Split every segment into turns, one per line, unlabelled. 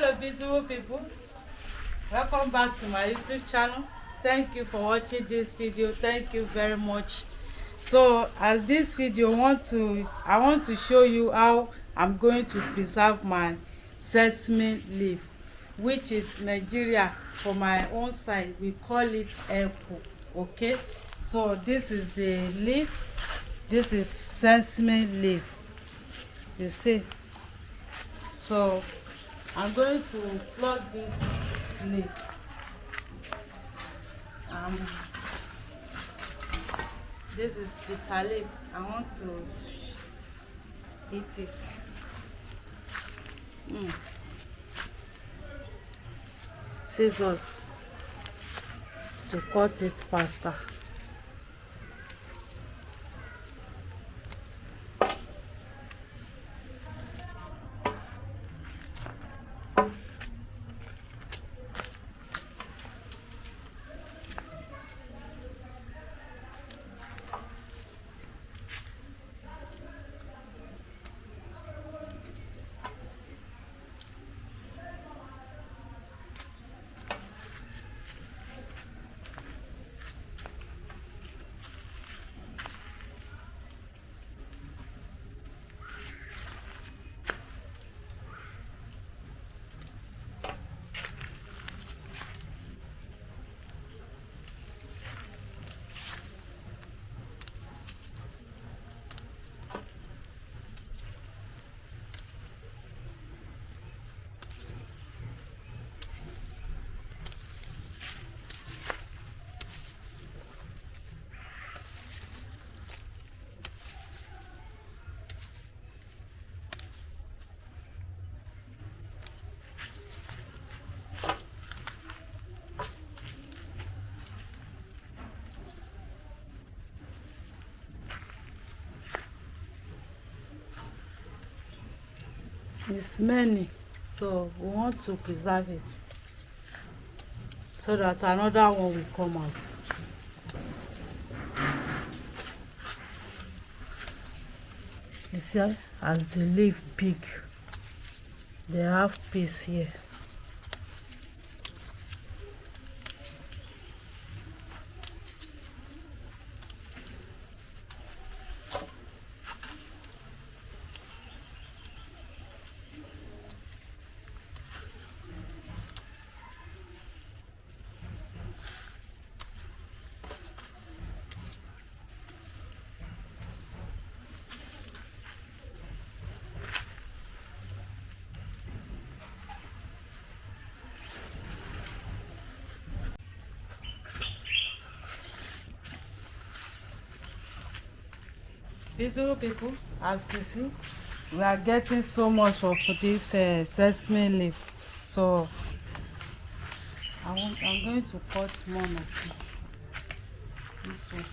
Hello beautiful people, welcome back to my YouTube channel. Thank you for watching this video. Thank you very much. So as this video I want to show you how I'm going to preserve my sesame leaf, which is Nigeria. For my own side we call it elko. Okay, so this is the leaf. This is sesame leaf, you see. So I'm going to plug this leaf. Um, this is bitter leaf. I want to eat it. Scissors to cut it faster. It's many, so we want to preserve it so that another one will come out. You see, as the leaf big, they have piece here. Beautiful people, as you see, we are getting so much of this sesame leaf. So I'm going to cut more of this one.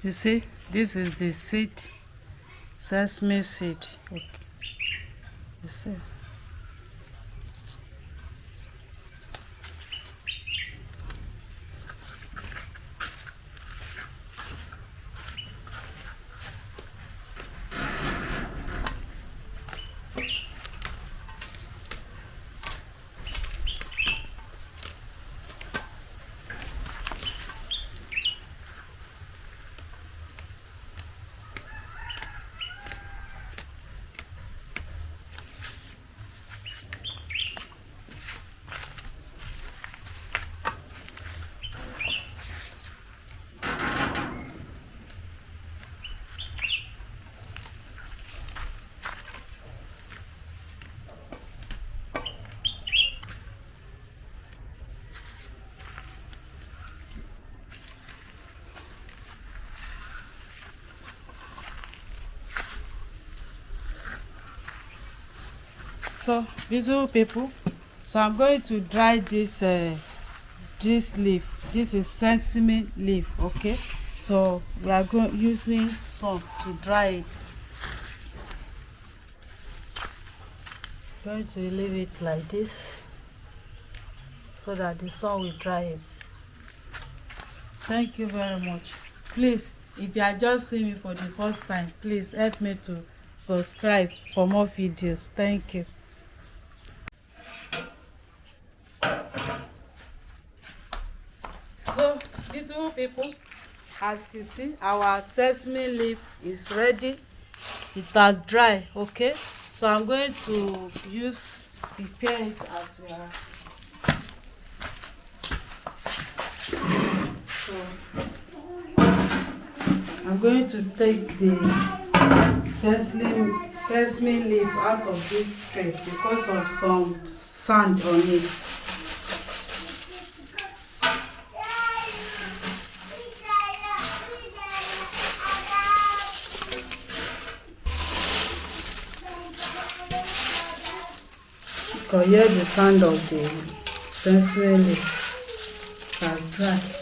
You see, this is the seed, sesame seed. Okay. You see. So beautiful people, so I'm going to dry this leaf. This is sesame leaf. Okay, so we are going using sun to dry it. Going to leave it like this so that the sun will dry it. Thank you very much. Please, if you are just seeing me for the first time, please help me to subscribe for more videos. Thank you. So beautiful people, as you see, our sesame leaf is ready. It has dry. Okay, so I'm going to prepare it as we are. So I'm going to take the sesame leaf out of this tray because of some sand on it. You can hear the sound of the sesame leaf has dried.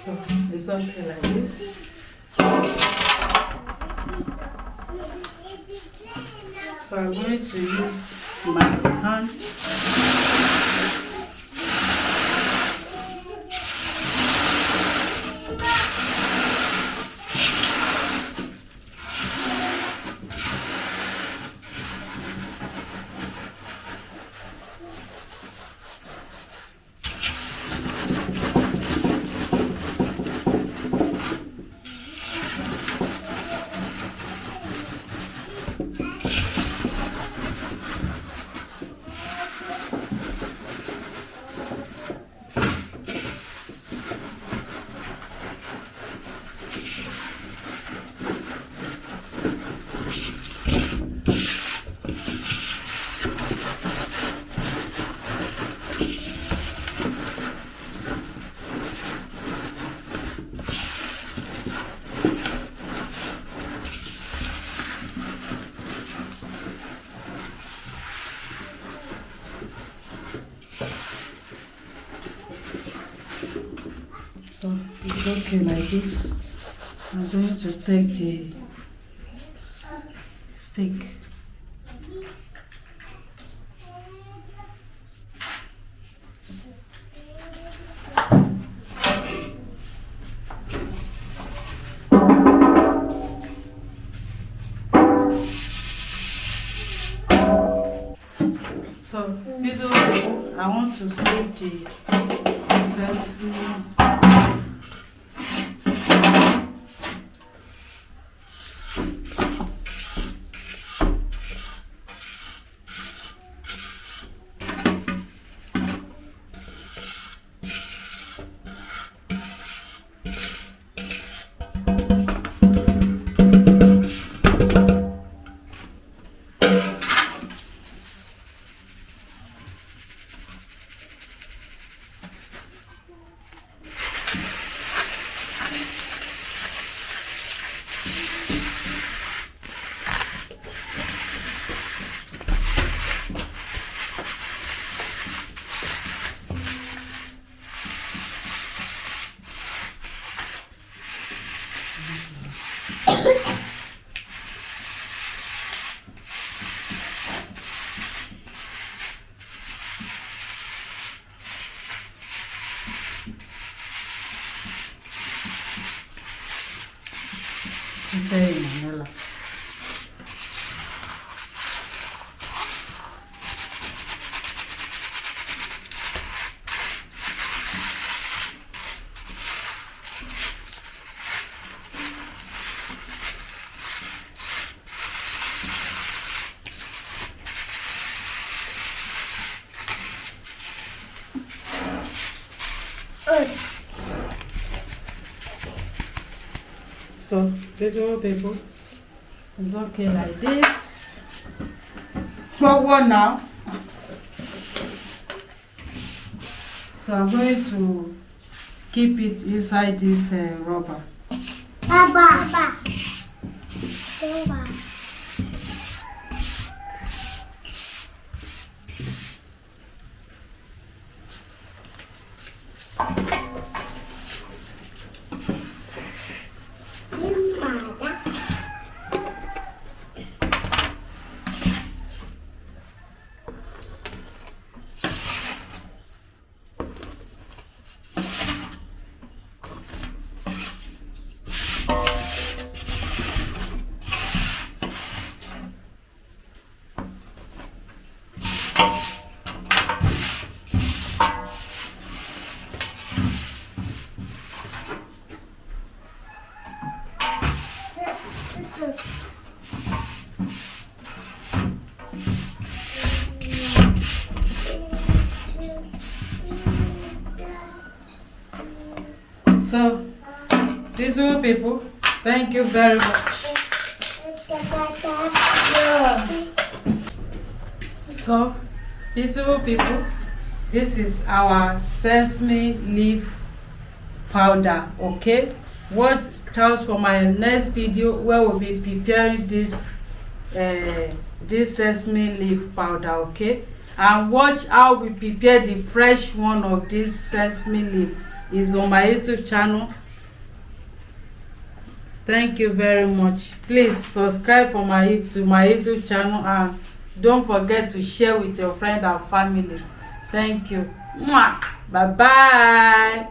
So it's something like this. So I'm going to use my hand. So it's okay like this. I'm going to take the stick. So beautiful people, I want to save the sesame. So, beautiful people, it's okay like this. Forward now. So I'm going to keep it inside this rubber.
Baba.
So, beautiful people, thank you very much. So, beautiful people, this is our sesame leaf powder. Okay, watch out for my next video where we'll be preparing this sesame leaf powder. Okay, and watch how we prepare the fresh one of this sesame leaf. Is on my YouTube channel. Thank you very much. Please subscribe to my YouTube channel, and don't forget to share with your friend and family. Thank you. Bye bye.